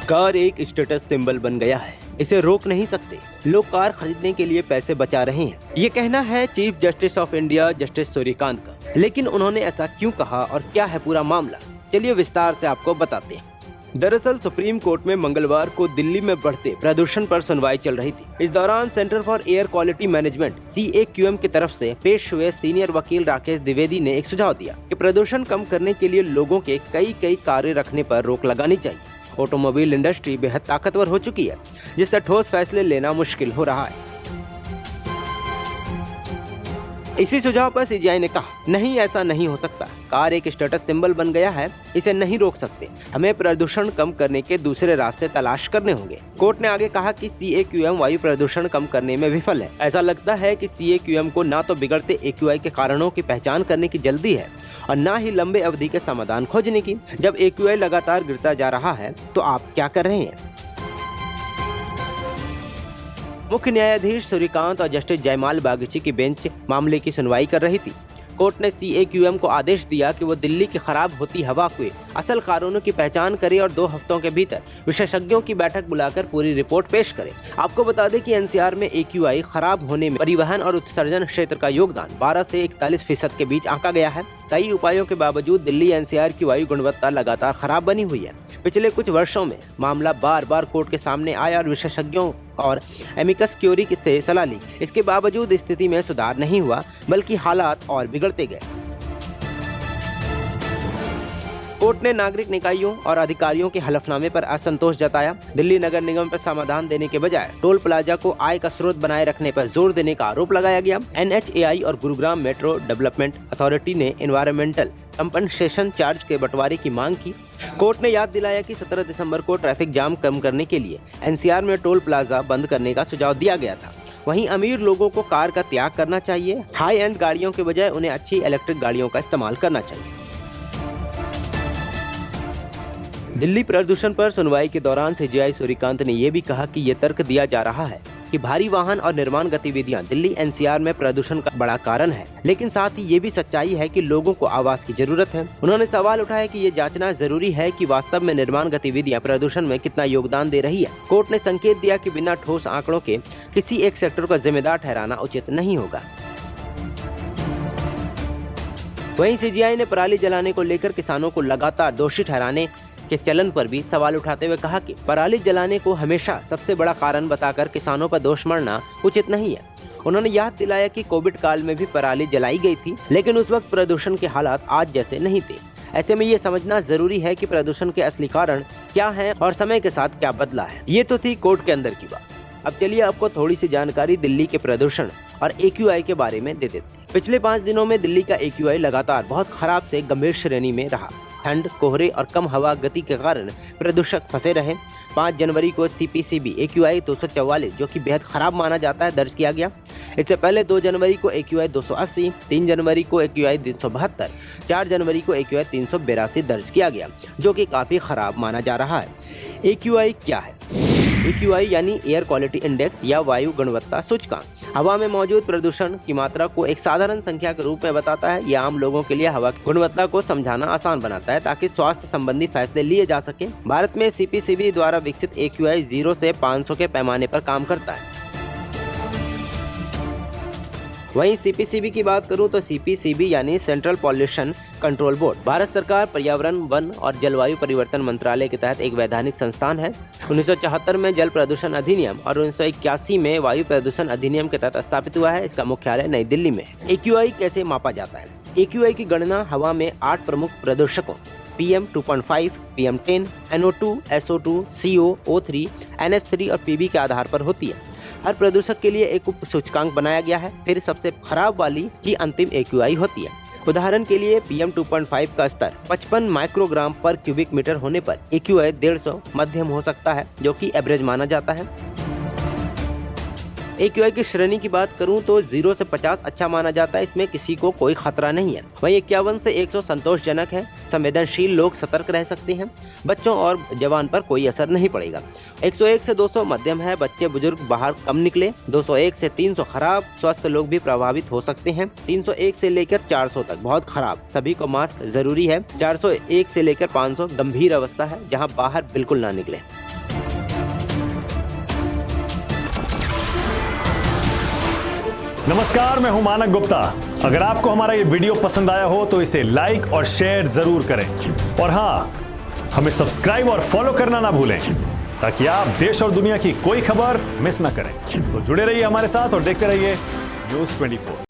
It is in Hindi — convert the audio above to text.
कार एक स्टेटस सिंबल बन गया है, इसे रोक नहीं सकते। लोग कार खरीदने के लिए पैसे बचा रहे हैं, ये कहना है chief justice of India justice Suryakant का। लेकिन उन्होंने ऐसा क्यों कहा और क्या है पूरा मामला, चलिए विस्तार से आपको बताते हैं। दरअसल सुप्रीम कोर्ट में मंगलवार को दिल्ली में बढ़ते प्रदूषण पर सुनवाई चल रही थी। इस दौरान centre for air quality management CAQM की तरफ से पेश हुए सीनियर वकील राकेश द्विवेदी ने एक सुझाव दिया कि प्रदूषण कम करने के लिए लोगों के कई कार्य रखने पर रोक लगानी चाहिए। ऑटोमोबाइल इंडस्ट्री बेहद ताकतवर हो चुकी है, जिससे ठोस फैसले लेना मुश्किल हो रहा है। इसी सुझाव पर CJI ने कहा, नहीं ऐसा नहीं हो सकता। कार एक स्टेटस सिंबल बन गया है, इसे नहीं रोक सकते। हमें प्रदूषण कम करने के दूसरे रास्ते तलाश करने होंगे। कोर्ट ने आगे कहा कि CAQM वायु प्रदूषण कम करने में विफल है। ऐसा लगता है कि CAQM को ना तो बिगड़ते AQI के कारणों की पहचान करने की जल्दी है और ना ही लंबे अवधि के समाधान खोजने की। जब AQI लगातार गिरता जा रहा है तो आप क्या कर रहे हैं? मुख्य न्यायाधीश सूर्यकांत और जस्टिस जयमाल बागची की बेंच मामले की सुनवाई कर रही थी। कोर्ट ने CAQM को आदेश दिया कि वो दिल्ली की खराब होती हवा के असल कारणों की पहचान करे और 2 हफ्तों के भीतर विशेषज्ञों की बैठक बुलाकर पूरी रिपोर्ट पेश करे। आपको बता दें कि NCR में AQI खराब होने में परिवहन और उत्सर्जन क्षेत्र का योगदान 12 से 41% के बीच आंका गया है। कई उपायों के बावजूद दिल्ली NCR की वायु गुणवत्ता लगातार खराब बनी हुई है। पिछले कुछ वर्षों में मामला बार कोर्ट के सामने आया और विशेषज्ञों और एमिकस क्यूरी से सलाह ली। इसके बावजूद स्थिति में सुधार नहीं हुआ, बल्कि हालात और बिगड़ते गए। कोर्ट ने नागरिक निकायों और अधिकारियों के हलफनामे पर असंतोष जताया। दिल्ली नगर निगम पर समाधान देने के बजाय टोल प्लाजा को आय का स्रोत बनाए रखने पर जोर देने का आरोप लगाया गया। NHAI और गुरुग्राम मेट्रो डेवलपमेंट अथॉरिटी ने एनवायरमेंटल कंपनसेशन चार्ज के बंटवारे की मांग की। कोर्ट ने याद दिलाया कि 17 दिसंबर को ट्रैफिक जाम कम करने के लिए NCR में टोल प्लाजा बंद करने का सुझाव दिया गया था। वहीं अमीर लोगों को कार का त्याग करना चाहिए। हाई एंड गाड़ियों के बजाय उन्हें अच्छी इलेक्ट्रिक गाड़ियों का इस्तेमाल करना चाहिए। दिल्ली प्रदूषण पर सुनवाई के दौरान CJI सूर्यकांत ने यह भी कहा कि ये तर्क दिया जा रहा है कि भारी वाहन और निर्माण गतिविधियां दिल्ली NCR में प्रदूषण का बड़ा कारण है, लेकिन साथ ही ये भी सच्चाई है कि लोगों को आवास की जरूरत है। उन्होंने सवाल उठाया कि ये जांचना जरूरी है कि वास्तव में निर्माण गतिविधियां प्रदूषण में कितना योगदान दे रही है। कोर्ट ने संकेत दिया कि बिना ठोस आंकड़ों के किसी एक सेक्टर को जिम्मेदार ठहराना उचित नहीं होगा। वहीं CJI ने पराली जलाने को लेकर किसानों को लगातार दोषी ठहराने के चलन पर भी सवाल उठाते हुए कहा कि पराली जलाने को हमेशा सबसे बड़ा कारण बताकर किसानों पर दोष मढ़ना उचित नहीं है। उन्होंने याद दिलाया कि कोविड काल में भी पराली जलाई गई थी, लेकिन उस वक्त प्रदूषण के हालात आज जैसे नहीं थे। ऐसे में ये समझना जरूरी है कि प्रदूषण के असली कारण क्या हैं और समय के साथ क्या बदला है। ये तो थी कोर्ट के अंदर की बात। अब चलिए आपको थोड़ी सी जानकारी दिल्ली के प्रदूषण और AQI के बारे में दे देते हैं। पिछले 5 दिनों में दिल्ली का AQI लगातार बहुत खराब से गंभीर श्रेणी में रहा। ठंड, कोहरे और कम हवा गति के कारण प्रदूषक फंसे रहे। 5 जनवरी को CPCB AQI 244, जो कि बेहद खराब माना जाता है, दर्ज किया गया। इससे पहले 2 जनवरी को AQI 280, 3 जनवरी को AQI 372, 4 जनवरी को AQI 382 दर्ज किया गया, जो कि काफी खराब माना जा रहा है। AQI क्या है? AQI यानी एयर क्वालिटी इंडेक्स या वायु गुणवत्ता सूचकांक हवा में मौजूद प्रदूषण की मात्रा को एक साधारण संख्या के रूप में बताता है। यह आम लोगों के लिए हवा की गुणवत्ता को समझाना आसान बनाता है ताकि स्वास्थ्य संबंधी फैसले लिए जा सके। भारत में CPCB द्वारा विकसित AQI 0 से 500 के पैमाने पर काम करता है। वहीं CPCB की बात करूं तो CPCB यानी central pollution control board Bharat सरकार पर्यावरण, वन और जलवायु परिवर्तन मंत्रालय के तहत एक वैधानिक संस्थान है। 1974 में जल प्रदूषण अधिनियम और 1981 में वायु प्रदूषण अधिनियम के तहत स्थापित हुआ है। इसका मुख्यालय नई दिल्ली में है। AQI कैसे मापा जाता है? AQI की गणना हवा में 8 प्रमुख प्रदूषकों PM 2.5, PM 10, NO2, SO2, CO, O3, NH3 और PB के आधार पर होती है। हर प्रदूषक के लिए एक उप सूचकांक बनाया गया है। फिर सबसे खराब वाली की अंतिम AQI होती है। उदाहरण के लिए PM 2.5 का स्तर 55 माइक्रोग्राम पर क्यूबिक मीटर होने पर AQI 150 मध्यम हो सकता है, जो कि एवरेज माना जाता है। AQI की श्रेणी की बात करूं तो 0 से 50 अच्छा माना जाता है, इसमें किसी को कोई खतरा नहीं है। वहीं 51 से 100 संतोषजनक है। संवेदनशील लोग सतर्क रह सकते हैं। बच्चों और जवान पर कोई असर नहीं पड़ेगा। 101 से 200 मध्यम है। बच्चे बुजुर्ग बाहर कम निकले। 201 से 300 खराब। स्वस्थ लोग भी प्रभावित हो सकते हैं। 301 से लेकर 400 तक बहुत खराब, सभी को मास्क जरूरी है। 401 से लेकर 500 गंभीर अवस्था है, जहां बाहर बिल्कुल ना निकले। नमस्कार, मैं हूं मानक गुप्ता। अगर आपको हमारा ये वीडियो पसंद आया हो तो इसे लाइक और शेयर जरूर करें, और हाँ, हमें सब्सक्राइब और फॉलो करना ना भूलें ताकि आप देश और दुनिया की कोई खबर मिस ना करें। तो जुड़े रहिए हमारे साथ और देखते रहिए न्यूज़ 24।